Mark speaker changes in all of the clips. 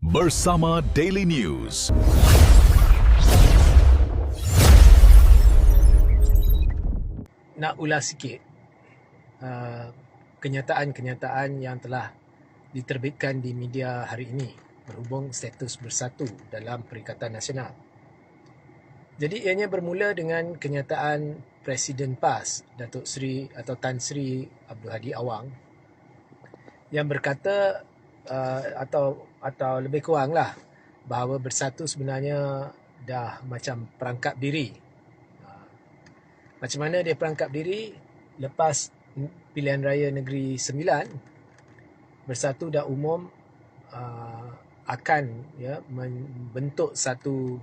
Speaker 1: Bersama Daily News.
Speaker 2: Nak ulas sikit kenyataan-kenyataan yang telah diterbitkan di media hari ini berhubung status bersatu dalam Perikatan Nasional. Jadi ianya bermula dengan kenyataan Presiden PAS, Datuk Seri atau Tan Sri Abdul Hadi Awang, yang berkata atau lebih kuranglah bahawa bersatu sebenarnya dah macam perangkap diri. Macam mana dia perangkap diri? Lepas pilihan raya Negeri Sembilan, Bersatu dah umum akan membentuk satu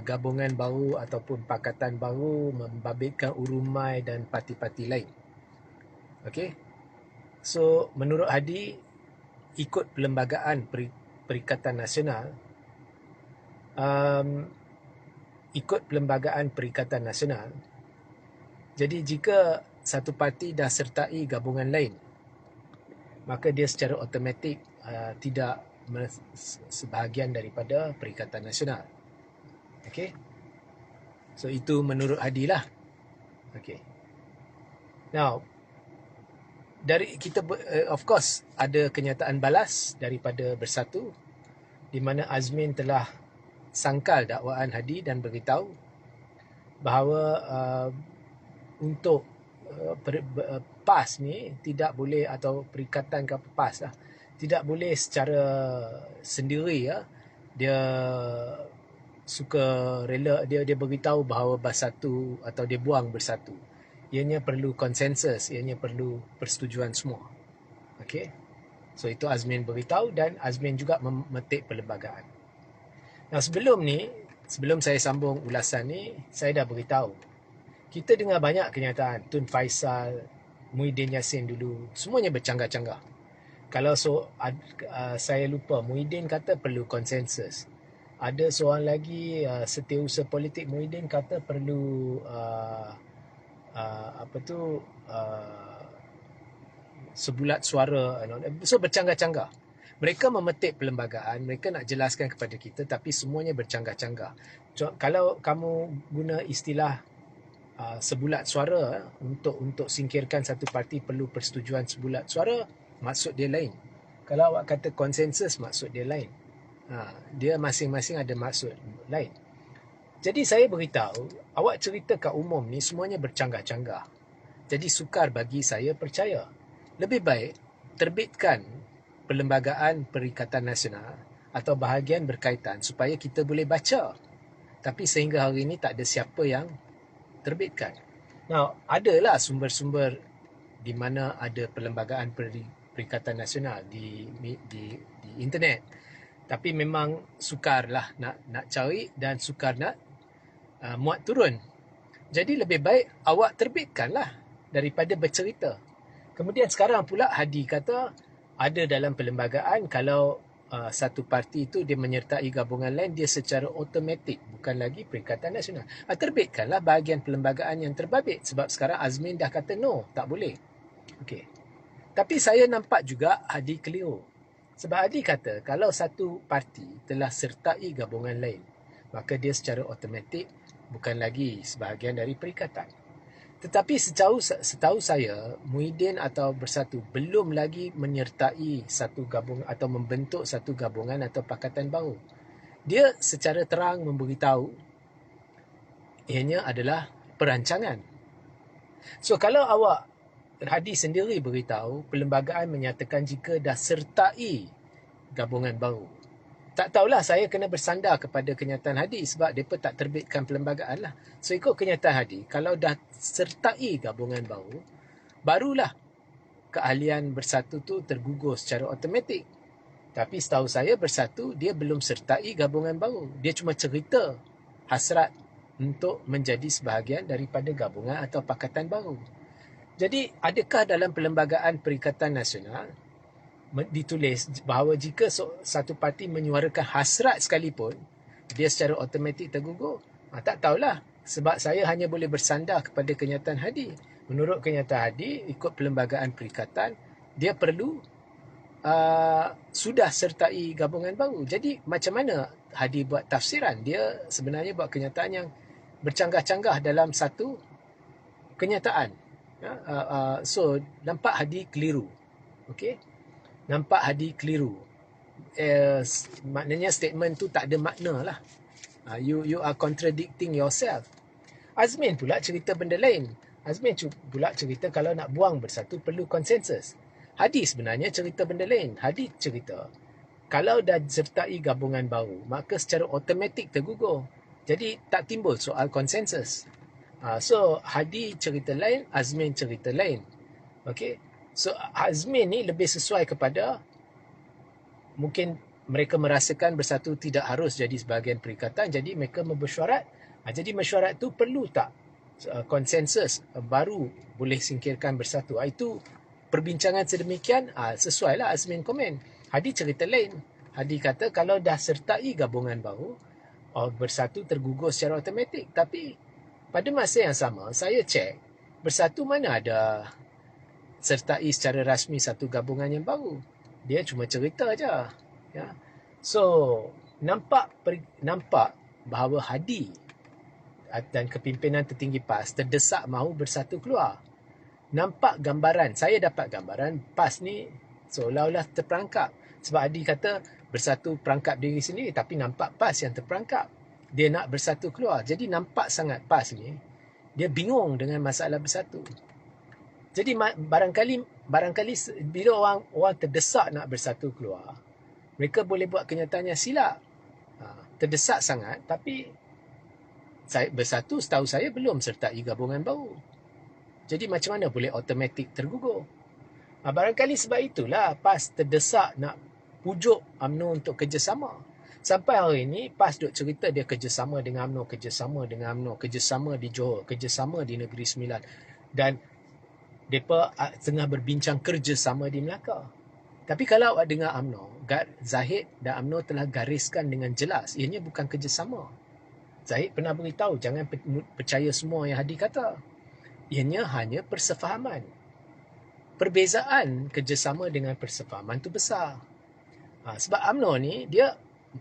Speaker 2: gabungan baru ataupun pakatan baru, membabitkan urumai dan parti-parti lain. Okey. So menurut Hadi, ikut Perlembagaan Perikatan Nasional, jadi jika satu parti dah sertai gabungan lain, maka dia secara automatik tidak sebahagian daripada Perikatan Nasional. Okey. So itu menurut Hadi lah. Okey. Now, dari kita of course ada kenyataan balas daripada Bersatu di mana Azmin telah sangkal dakwaan Hadi dan beritahu bahawa untuk PAS ni tidak boleh, atau perikatan ke PAS lah, tidak boleh secara sendiri dia suka rela, dia beritahu bahawa Bersatu atau dia buang Bersatu. Ianya perlu konsensus, ianya perlu persetujuan semua. Okey. So itu Azmin beritahu dan Azmin juga memetik perlembagaan. Nah, sebelum saya sambung ulasan ni, saya dah beritahu. Kita dengar banyak kenyataan Tun Faisal, Muhyiddin Yassin dulu, semuanya bercanggah-canggah. Kalau saya lupa, Muhyiddin kata perlu konsensus. Ada seorang lagi setiausaha politik Muhyiddin kata perlu sebulat suara. So bercanggah-canggah. Mereka memetik perlembagaan, mereka nak jelaskan kepada kita, tapi semuanya bercanggah-canggah. Kalau kamu guna istilah sebulat suara untuk singkirkan satu parti perlu persetujuan sebulat suara, maksud dia lain. Kalau awak kata konsensus, maksud dia lain. Dia masing-masing ada maksud lain. Jadi saya beritahu, awak cerita kat umum ni semuanya bercanggah-canggah. Jadi sukar bagi saya percaya. Lebih baik terbitkan Perlembagaan Perikatan Nasional atau bahagian berkaitan supaya kita boleh baca. Tapi sehingga hari ini tak ada siapa yang terbitkan. Now, adalah sumber-sumber di mana ada Perlembagaan Perikatan Nasional di internet. Tapi memang sukarlah nak cari dan sukar nak muat turun. Jadi lebih baik awak terbitkanlah daripada bercerita. Kemudian sekarang pula Hadi kata ada dalam perlembagaan kalau satu parti itu dia menyertai gabungan lain, dia secara automatik, bukan lagi Perikatan Nasional. Terbitkanlah bahagian perlembagaan yang terbabit, sebab sekarang Azmin dah kata no, tak boleh. Okey. Tapi saya nampak juga Hadi keliru. Sebab Hadi kata kalau satu parti telah sertai gabungan lain, maka dia secara automatik bukan lagi sebahagian dari perikatan. Tetapi setahu saya, Muhyiddin atau Bersatu belum lagi menyertai satu gabungan atau membentuk satu gabungan atau pakatan baru. Dia secara terang memberitahu ianya adalah perancangan. So kalau Hadi sendiri beritahu, perlembagaan menyatakan jika dah sertai gabungan baru. Tak tahulah, saya kena bersandar kepada kenyataan Hadi sebab mereka tak terbitkan perlembagaan lah. So ikut kenyataan Hadi, kalau dah sertai gabungan baru, barulah keahlian Bersatu tu tergugur secara automatik. Tapi setahu saya Bersatu dia belum sertai gabungan baru. Dia cuma cerita hasrat untuk menjadi sebahagian daripada gabungan atau pakatan baru. Jadi adakah dalam Perlembagaan Perikatan Nasional ditulis bahawa jika satu parti menyuarakan hasrat sekalipun, dia secara automatik tergugur? Tak tahulah, sebab saya hanya boleh bersandar kepada kenyataan Hadi. Menurut kenyataan Hadi, ikut Perlembagaan Perikatan, dia perlu sudah sertai gabungan baru. Jadi macam mana Hadi buat tafsiran? Dia sebenarnya buat kenyataan yang bercanggah-canggah dalam satu kenyataan. So nampak Hadi keliru. Okey, nampak Hadi keliru. Maknanya statement tu tak ada makna lah. You are contradicting yourself. Azmin pula cerita benda lain. Azmin pula cerita kalau nak buang bersatu perlu konsensus. Hadi sebenarnya cerita benda lain. Hadi cerita kalau dah sertai gabungan baru, maka secara automatik tergugur. Jadi tak timbul soal konsensus. So Hadi cerita lain, Azmin cerita lain. Okay. So Azmin ni lebih sesuai kepada mungkin mereka merasakan bersatu tidak harus jadi sebahagian perikatan, jadi mereka mesyuarat. Jadi mesyuarat tu perlu tak konsensus baru boleh singkirkan bersatu. Itu perbincangan sedemikian, sesuai lah Azmin komen. Hadi cerita lain. Hadi kata kalau dah sertai gabungan baru, bersatu tergugur secara automatik. Tapi pada masa yang sama, saya cek bersatu mana ada sertai secara rasmi satu gabungan yang baru. Dia cuma cerita aja. Ya. So, nampak bahawa Hadi dan kepimpinan tertinggi PAS terdesak mahu bersatu keluar. Nampak gambaran, saya dapat gambaran PAS ni seolah-olah terperangkap. Sebab Hadi kata bersatu perangkap diri sendiri, tapi nampak PAS yang terperangkap. Dia nak bersatu keluar. Jadi nampak sangat PAS ni, dia bingung dengan masalah bersatu. Jadi barangkali bila orang terdesak nak bersatu keluar, mereka boleh buat kenyataan yang silap. Terdesak sangat, tapi bersatu setahu saya belum sertai gabungan baru. Jadi macam mana boleh automatik tergugur? Barangkali sebab itulah PAS terdesak nak pujuk UMNO untuk kerjasama. Sampai hari ini PAS duk cerita dia kerjasama dengan UMNO, kerjasama dengan UMNO, kerjasama di Johor, kerjasama di Negeri Sembilan. Dan mereka tengah berbincang kerjasama di Melaka. Tapi kalau awak dengar UMNO, Zahid dan UMNO telah gariskan dengan jelas, ianya bukan kerjasama. Zahid pernah beritahu, jangan percaya semua yang Hadi kata. Ianya hanya persefahaman. Perbezaan kerjasama dengan persefahaman tu besar. Sebab UMNO ni,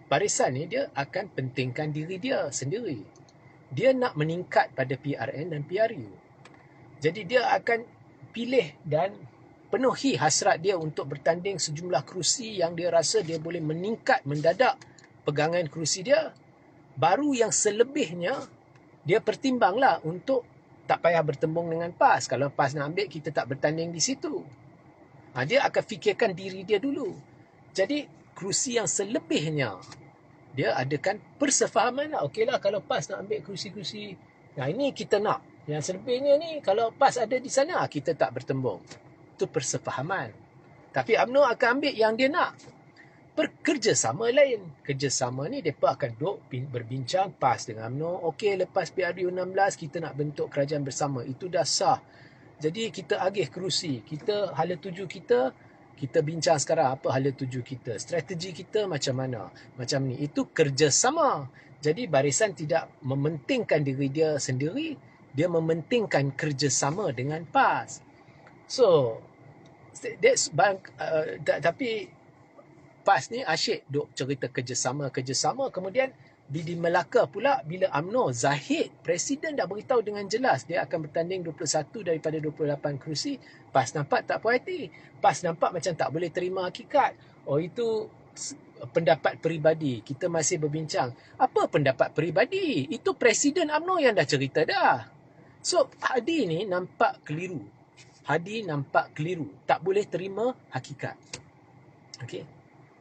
Speaker 2: barisan ni, dia akan pentingkan diri dia sendiri. Dia nak meningkat pada PRN dan PRU. Jadi dia akan pilih dan penuhi hasrat dia untuk bertanding sejumlah kerusi yang dia rasa dia boleh meningkat mendadak pegangan kerusi dia. Baru yang selebihnya, dia pertimbanglah untuk tak payah bertembung dengan PAS. Kalau PAS nak ambil, kita tak bertanding di situ. Dia akan fikirkan diri dia dulu. Jadi, kerusi yang selebihnya, dia adakan persefahaman lah. Okeylah, kalau PAS nak ambil kerusi-kerusi, ini kita nak. Yang selebihnya ni, kalau PAS ada di sana, kita tak bertembung. Itu persefahaman. Tapi UMNO akan ambil yang dia nak. Kerjasama lain. Kerjasama ni mereka akan duduk berbincang PAS dengan UMNO. Okey, lepas PRU 16 kita nak bentuk kerajaan bersama. Itu dah sah. Jadi kita agih kerusi. Kita hala tuju kita bincang sekarang apa hala tuju kita. Strategi kita macam mana. Macam ni. Itu kerjasama. Jadi barisan tidak mementingkan diri dia sendiri. Dia mementingkan kerjasama dengan PAS. So, tapi PAS ni asyik duk cerita kerjasama. Kemudian di Melaka pula, bila UMNO, Zahid, Presiden dah beritahu dengan jelas dia akan bertanding 21 daripada 28 kerusi. PAS nampak tak puas hati. PAS nampak macam tak boleh terima hakikat. Itu pendapat peribadi. Kita masih berbincang. Apa pendapat peribadi? Itu Presiden UMNO yang dah cerita dah. So, Hadi ni nampak keliru. Tak boleh terima hakikat. Okey.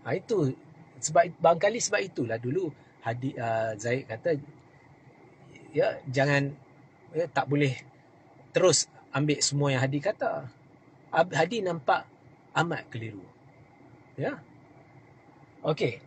Speaker 2: Itu barangkali sebab itulah dulu Zahid kata jangan tak boleh terus ambil semua yang Hadi kata. Hadi nampak amat keliru. Ya. Okey.